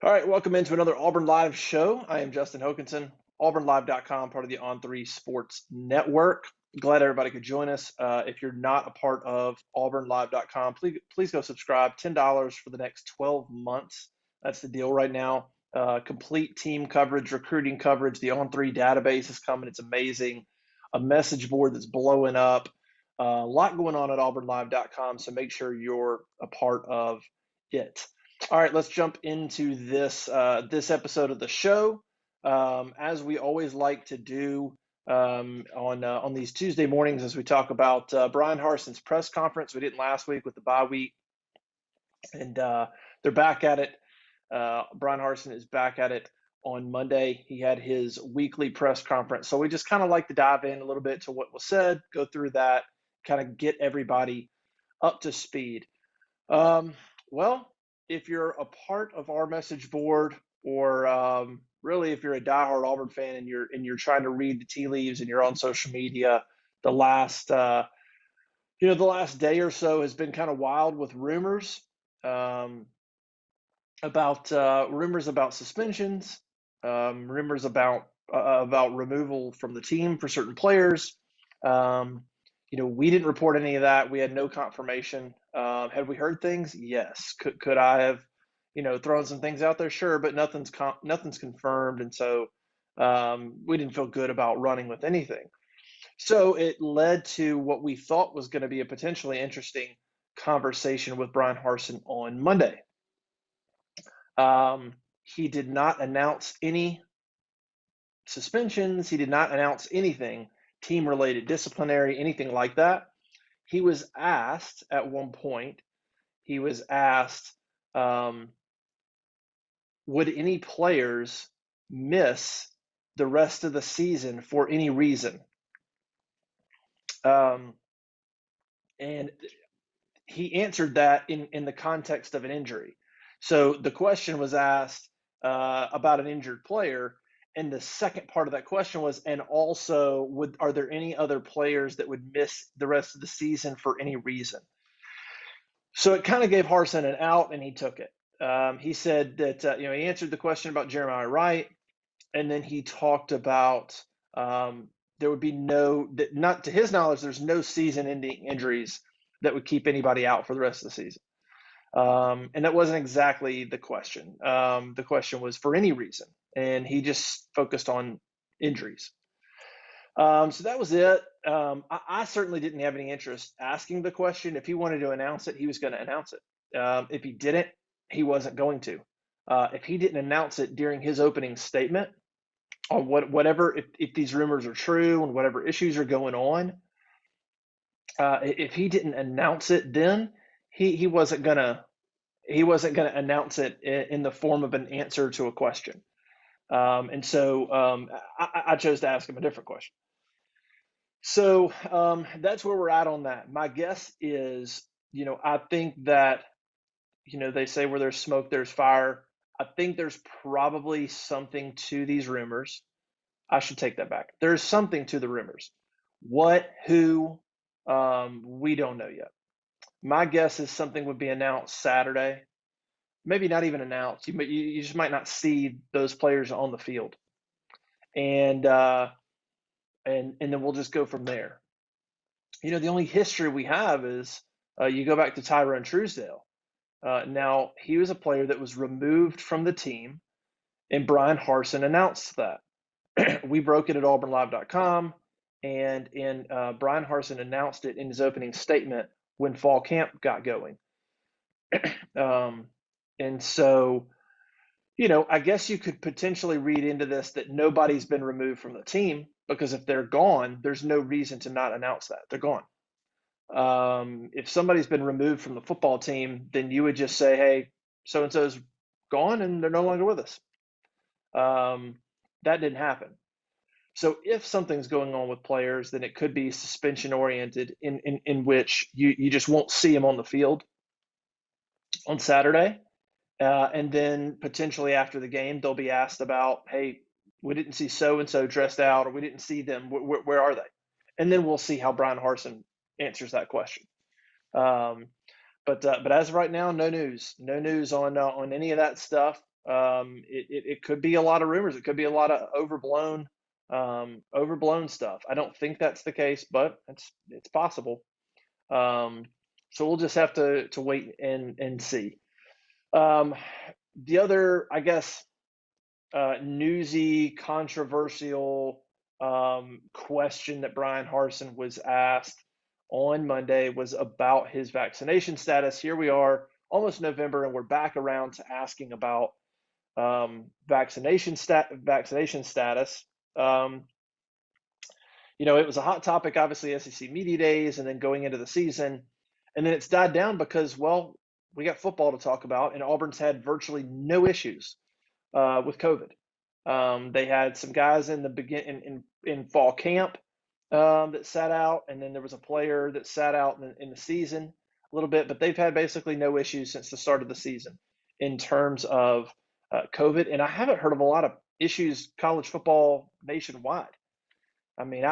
All right, welcome into another Auburn Live show. I am Justin Hokanson, AuburnLive.com, part of the On3 Sports Network. Glad everybody could join us. If you're not a part of AuburnLive.com, please go subscribe. $10 for the next 12 months. That's the deal right now. Complete team coverage, recruiting coverage. The On3 database is coming. It's amazing. A message board that's blowing up. A lot going on at AuburnLive.com, so make sure you're a part of it. All right, let's jump into this episode of the show. As we always like to do on these Tuesday mornings, as we talk about Bryan Harsin's press conference. We didn't last week with the bye week, and they're back at it. Bryan Harsin is back at it on Monday. He had his weekly press conference, so we just kind of like to dive in a little bit to what was said, go through that, kind of get everybody up to speed. Well, if you're a part of our message board, or really if you're a diehard Auburn fan and you're trying to read the tea leaves and you're on social media, the last the last day or so has been kind of wild with rumors about suspensions, rumors about removal from the team for certain players. We didn't report any of that. We had no confirmation. Had we heard things? Yes. Could I have, thrown some things out there? Sure, but nothing's confirmed, and so we didn't feel good about running with anything. So it led to what we thought was going to be a potentially interesting conversation with Bryan Harsin on Monday. He did not announce any suspensions. He did not announce anything team-related, disciplinary, anything like that. He was asked at one point, would any players miss the rest of the season for any reason? And he answered that in the context of an injury. So the question was asked about an injured player, and the second part of that question was, and also, are there any other players that would miss the rest of the season for any reason? So it kind of gave Harsin an out, and he took it. He said that he answered the question about Jeremiah Wright, and then he talked about there would be not to his knowledge, there's no season-ending injuries that would keep anybody out for the rest of the season. And that wasn't exactly the question. The question was for any reason, and he just focused on injuries. So that was it. I certainly didn't have any interest asking the question. If he wanted to announce it, he was going to announce it. If he didn't, he wasn't going to. If he didn't announce it during his opening statement on whatever, if these rumors are true and whatever issues are going on, if he didn't announce it, then he wasn't gonna announce it in the form of an answer to a question. And so I chose to ask him a different question. So that's where we're at on that. My guess is, I think that, they say where there's smoke, there's fire. I think there's probably something to these rumors. I should take that back. There's something to the rumors. What, who, we don't know yet. My guess is something would be announced Saturday. Maybe not even announced. You just might not see those players on the field, and then we'll just go from there. The only history we have is you go back to Tyrone Truesdale. Now he was a player that was removed from the team, and Bryan Harsin announced that. We broke it at AuburnLive.com, and Bryan Harsin announced it in his opening statement when fall camp got going. And so, I guess you could potentially read into this that nobody's been removed from the team, because if they're gone, there's no reason to not announce that. They're gone. If somebody's been removed from the football team, then you would just say, hey, so-and-so's gone and they're no longer with us. That didn't happen. So if something's going on with players, then it could be suspension oriented, in which you just won't see them on the field on Saturday. And then potentially after the game, they'll be asked about, hey, we didn't see so-and-so dressed out, or we didn't see them. Where are they? And then we'll see how Bryan Harsin answers that question. But as of right now, no news on any of that stuff. It could be a lot of rumors. It could be a lot of overblown stuff. I don't think that's the case, but it's possible. So we'll just have to wait and see. The other, I guess, newsy, controversial question that Bryan Harsin was asked on Monday was about his vaccination status. Here we are, almost November, and we're back around to asking about vaccination status. It was a hot topic, obviously, SEC Media Days, and then going into the season, and then it's died down because, well, we got football to talk about, and Auburn's had virtually no issues with COVID. They had some guys in the in fall camp that sat out, and then there was a player that sat out in the season a little bit, but they've had basically no issues since the start of the season in terms of COVID. And I haven't heard of a lot of issues college football nationwide. I mean,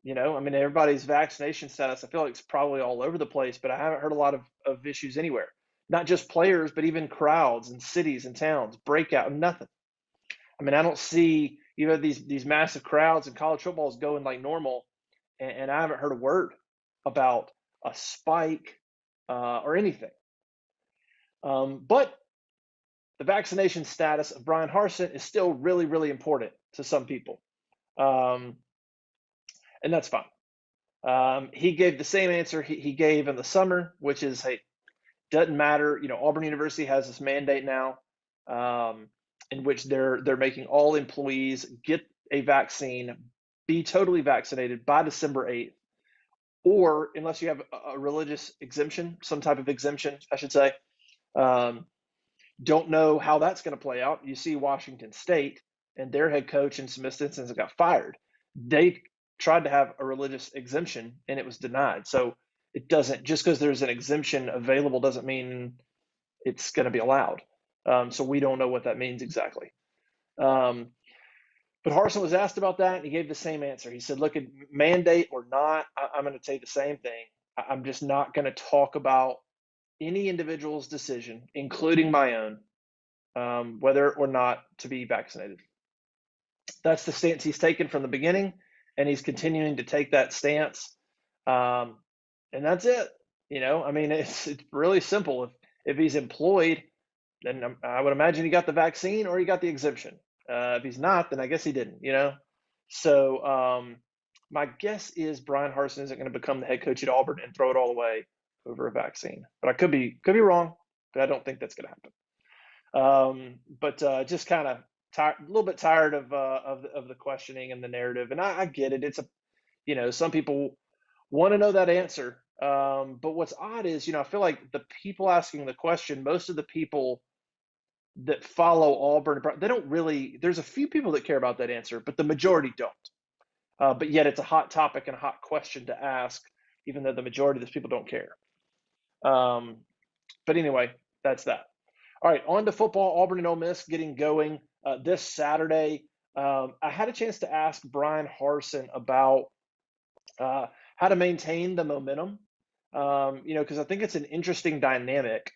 everybody's vaccination status, I feel like it's probably all over the place, but I haven't heard a lot of issues anywhere. Not just players, but even crowds and cities and towns, breakout, nothing. I mean, I don't see, these massive crowds and college football is going like normal, and I haven't heard a word about a spike or anything. But the vaccination status of Bryan Harsin is still really, really important to some people. And that's fine. He gave the same answer he gave in the summer, which is, hey, doesn't matter. Auburn University has this mandate now, in which they're making all employees get a vaccine, be totally vaccinated by December 8th, or unless you have a religious exemption, some type of exemption, I should say. Don't know how that's going to play out. You see Washington State and their head coach in some instances got fired. They tried to have a religious exemption and it was denied. So it doesn't, just because there's an exemption available doesn't mean it's going to be allowed. So we don't know what that means exactly. But Harsin was asked about that, and he gave the same answer. He said, look, mandate or not, I'm going to say the same thing. I'm just not going to talk about any individual's decision, including my own, whether or not to be vaccinated. That's the stance he's taken from the beginning, and he's continuing to take that stance. And that's it. It's really simple. If he's employed, then I would imagine he got the vaccine or he got the exemption. If he's not, then I guess he didn't, So my guess is Bryan Harsin isn't going to become the head coach at Auburn and throw it all away over a vaccine. But I could be wrong, but I don't think that's going to happen. But just kind of a little bit tired of the questioning and the narrative. And I get it. It's some people want to know that answer. But what's odd is, I feel like the people asking the question, most of the people that follow Auburn, they don't really, there's a few people that care about that answer, but the majority don't. But yet it's a hot topic and a hot question to ask, even though the majority of those people don't care. But anyway, that's that. All right, on to football. Auburn and Ole Miss getting going this Saturday. I had a chance to ask Bryan Harsin about how to maintain the momentum, because I think it's an interesting dynamic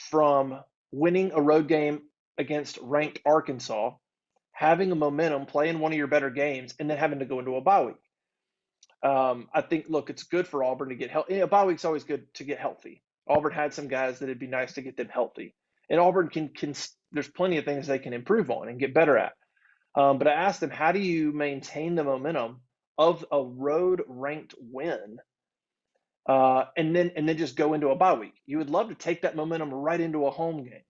from winning a road game against ranked Arkansas, having a momentum, playing one of your better games, and then having to go into a bye week. I think, look, it's good for Auburn to get healthy. A bye week's always good to get healthy. Auburn had some guys that it'd be nice to get them healthy. And Auburn can there's plenty of things they can improve on and get better at. But I asked them, how do you maintain the momentum of a road ranked win and then just go into a bye week? You would love to take that momentum right into a home game,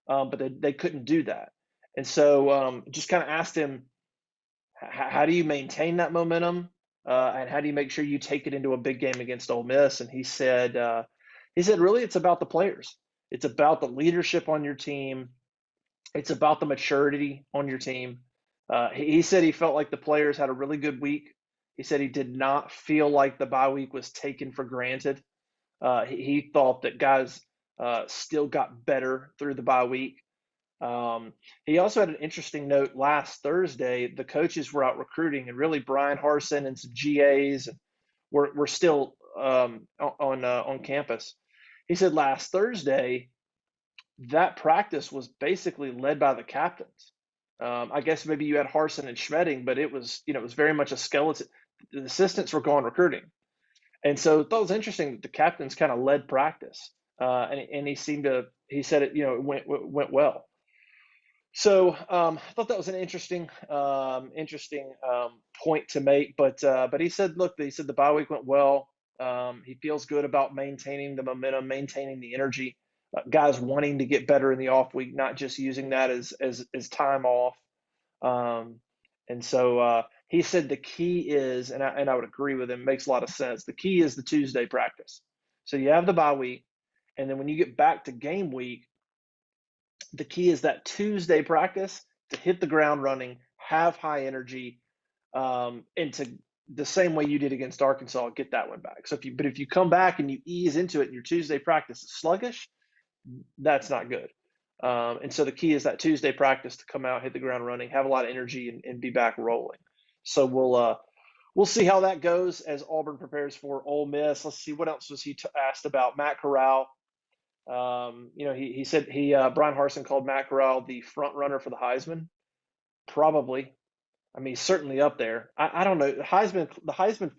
but they couldn't do that. And so just kind of asked him, how do you maintain that momentum? And how do you make sure you take it into a big game against Ole Miss? And he said, really, it's about the players. It's about the leadership on your team. It's about the maturity on your team. He said he felt like the players had a really good week. He said he did not feel like the bye week was taken for granted. He thought that guys still got better through the bye week. He also had an interesting note last Thursday. The coaches were out recruiting, and really Bryan Harsin and some GAs were still on campus. He said last Thursday that practice was basically led by the captains. I guess maybe you had Harsin and Schmedding, but it was, it was very much a skeleton. The assistants were gone recruiting. And so I thought it was interesting that the captains kind of led practice. And he said it, it went well. So I thought that was an interesting point to make. But he said, look, he said the bye week went well. He feels good about maintaining the momentum, maintaining the energy. Guys wanting to get better in the off week, not just using that as time off. Um, and so he said the key is, and I would agree with him, makes a lot of sense. The key is the Tuesday practice. So you have the bye week, and then when you get back to game week, the key is that Tuesday practice to hit the ground running, have high energy, and to the same way you did against Arkansas, get that one back. So if you come back and you ease into it and your Tuesday practice is sluggish, that's not good. And so the key is that Tuesday practice to come out, hit the ground running, have a lot of energy, and be back rolling. So we'll see how that goes as Auburn prepares for Ole Miss. Let's see, what else was he asked about? Matt Corral. He said Bryan Harsin called Matt Corral the front runner for the Heisman. Probably. I mean, he's certainly up there. I don't know. The Heisman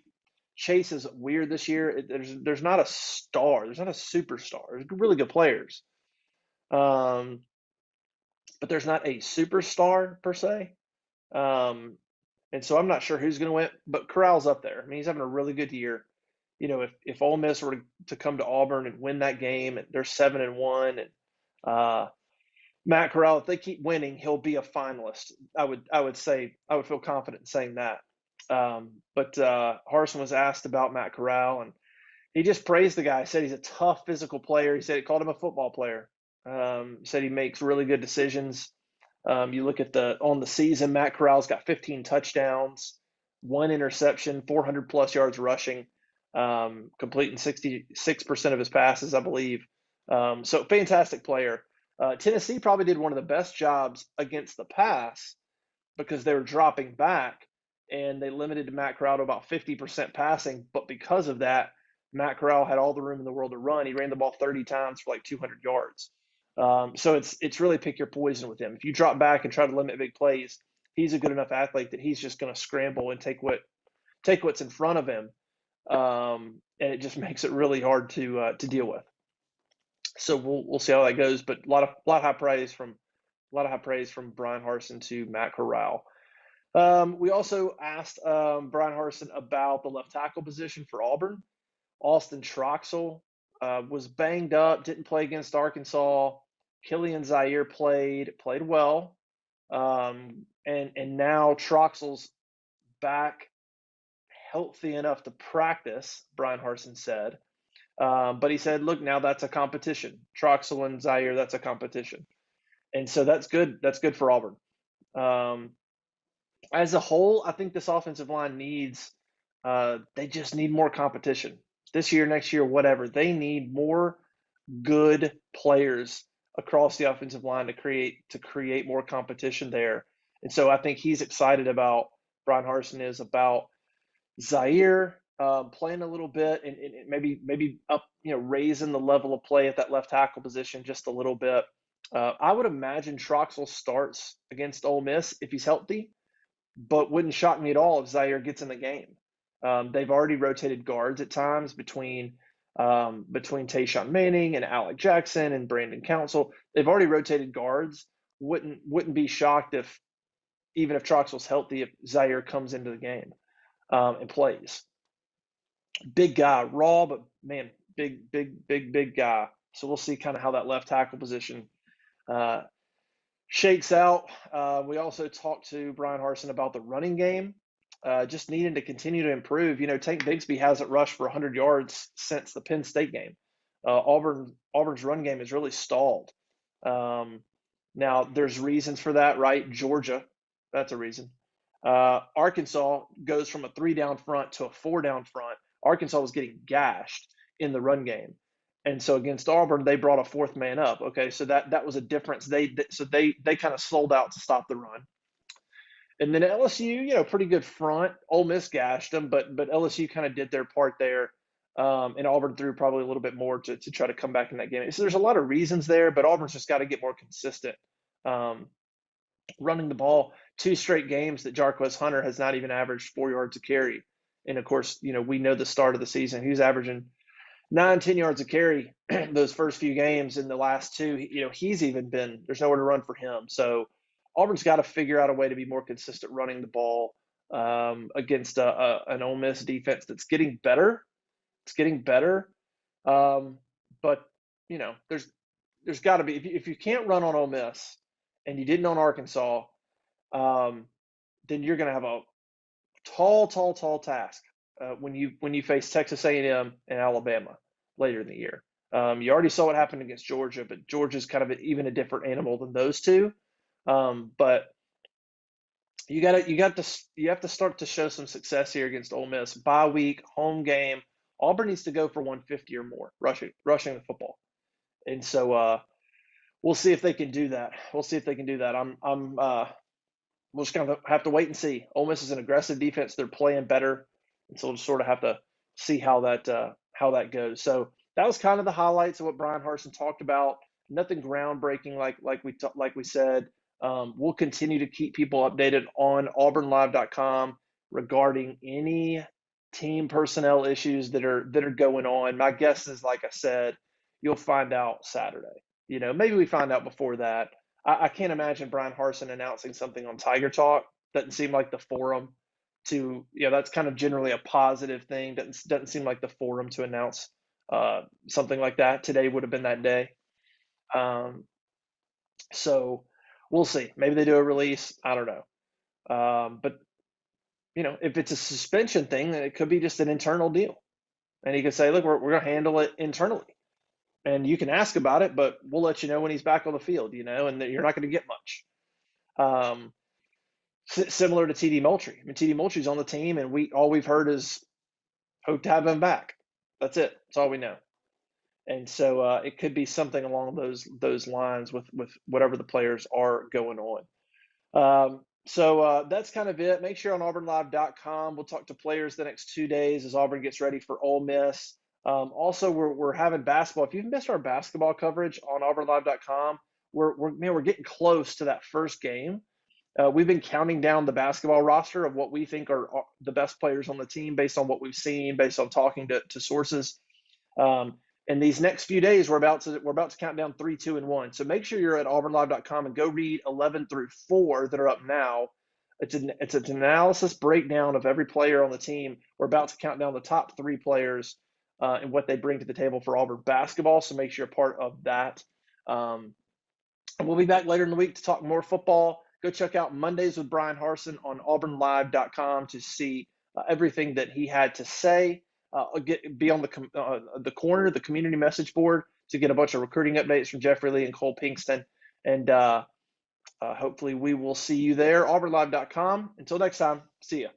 chase is weird this year. There's not a star. There's not a superstar. There's really good players. But there's not a superstar per se. And so I'm not sure who's going to win, but Corral's up there. I mean, he's having a really good year. If Ole Miss were to come to Auburn and win that game, and they're 7-1, and Matt Corral, if they keep winning, he'll be a finalist. I would say I would feel confident in saying that. But Harsin was asked about Matt Corral, and he just praised the guy. Said he's a tough physical player. He said he called him a football player. Said he makes really good decisions. You look at on the season, Matt Corral's got 15 touchdowns, 1 interception, 400 plus yards rushing, completing 66% of his passes, I believe. So fantastic player. Tennessee probably did one of the best jobs against the pass because they were dropping back and they limited Matt Corral to about 50% passing. But because of that, Matt Corral had all the room in the world to run. He ran the ball 30 times for like 200 yards. So it's really pick your poison with him. If you drop back and try to limit big plays, he's a good enough athlete that he's just going to scramble and take what's in front of him, and it just makes it really hard to deal with. So we'll see how that goes. But a lot of high praise from Bryan Harsin to Matt Corral. We also asked Bryan Harsin about the left tackle position for Auburn. Austin Troxell was banged up, didn't play against Arkansas. Killian Zaire played well, and now Troxell's back, healthy enough to practice. Bryan Harsin said, but he said, "Look, now that's a competition. Troxell and Zaire, that's a competition, and so that's good. That's good for Auburn. As a whole, I think this offensive line needs. They just need more competition this year, next year, whatever. They need more good players across the offensive line to create more competition there. And so I think he's excited about Bryan Harsin is about Zaire playing a little bit and maybe up, raising the level of play at that left tackle position just a little bit. I would imagine Troxell starts against Ole Miss if he's healthy, but wouldn't shock me at all if Zaire gets in the game. They've already rotated guards at times between Tayshawn Manning and Alec Jackson and Brandon Council. They've already rotated guards. Wouldn't be shocked if even if Troxell's healthy, if Zaire comes into the game and plays. Big guy, raw, but man, big guy. So we'll see kind of how that left tackle position shakes out. We also talked to Bryan Harsin about the running game. Just needing to continue to improve. Tank Bigsby hasn't rushed for 100 yards since the Penn State game. Auburn's run game is really stalled. Now, there's reasons for that, right? Georgia, that's a reason. Arkansas goes from a 3-down front to a 4-down front. Arkansas was getting gashed in the run game. And so against Auburn, they brought a 4th man up. Okay, so that was a difference. They kind of sold out to stop the run. And then LSU, pretty good front. Ole Miss gashed them, but LSU kind of did their part there. and Auburn threw probably a little bit more to try to come back in that game. So there's a lot of reasons there, but Auburn's just got to get more consistent. Running the ball, 2 straight games that Jarquez Hunter has not even averaged 4 yards a carry. And of course, we know the start of the season. He's averaging 9, 10 yards a carry those first few games. In the last two, he's even been, there's nowhere to run for him. So Auburn's got to figure out a way to be more consistent running the ball against an Ole Miss defense that's getting better. It's getting better. But, there's got to be, if you can't run on Ole Miss and you didn't on Arkansas, then you're going to have a tall task when you face Texas A&M and Alabama later in the year. You already saw what happened against Georgia, but Georgia's kind of even a different animal than those two. But you have to start to show some success here against Ole Miss. Bye week, home game. Auburn needs to go for 150 or more rushing the football, and so we'll see if they can do that. We'll just kind of have to wait and see. Ole Miss is an aggressive defense; they're playing better, and so we'll just sort of have to see how that goes. So that was kind of the highlights of what Bryan Harsin talked about. Nothing groundbreaking, like we said. We'll continue to keep people updated on AuburnLive.com regarding any team personnel issues that are going on. My guess is, like I said, you'll find out Saturday. Maybe we find out before that. I can't imagine Bryan Harsin announcing something on Tiger Talk. Doesn't seem like the forum to, that's kind of generally a positive thing. Doesn't seem like the forum to announce something like that. Today would have been that day. So we'll see. Maybe they do a release. I don't know. But if it's a suspension thing, then it could be just an internal deal. And he could say, look, we're going to handle it internally. And you can ask about it, but we'll let you know when he's back on the field, and you're not going to get much. Similar to TD Moultrie. I mean, TD Moultrie's on the team, and all we've heard is hope to have him back. That's it. That's all we know. And so it could be something along those lines with whatever the players are going on. So that's kind of it. Make sure on AuburnLive.com. We'll talk to players the next 2 days as Auburn gets ready for Ole Miss. Also, we're having basketball. If you've missed our basketball coverage on AuburnLive.com, we're getting close to that first game. We've been counting down the basketball roster of what we think are the best players on the team based on what we've seen, based on talking to sources. And these next few days, we're about to count down 3, 2, and 1. So make sure you're at AuburnLive.com and go read 11 through 4 that are up now. It's an analysis breakdown of every player on the team. We're about to count down the top 3 players and what they bring to the table for Auburn basketball. So make sure you're part of that. And we'll be back later in the week to talk more football. Go check out Mondays with Bryan Harsin on AuburnLive.com to see everything that he had to say. Be on the corner, the community message board, to get a bunch of recruiting updates from Jeffrey Lee and Cole Pinkston. And hopefully we will see you there. AuburnLive.com. Until next time, see ya.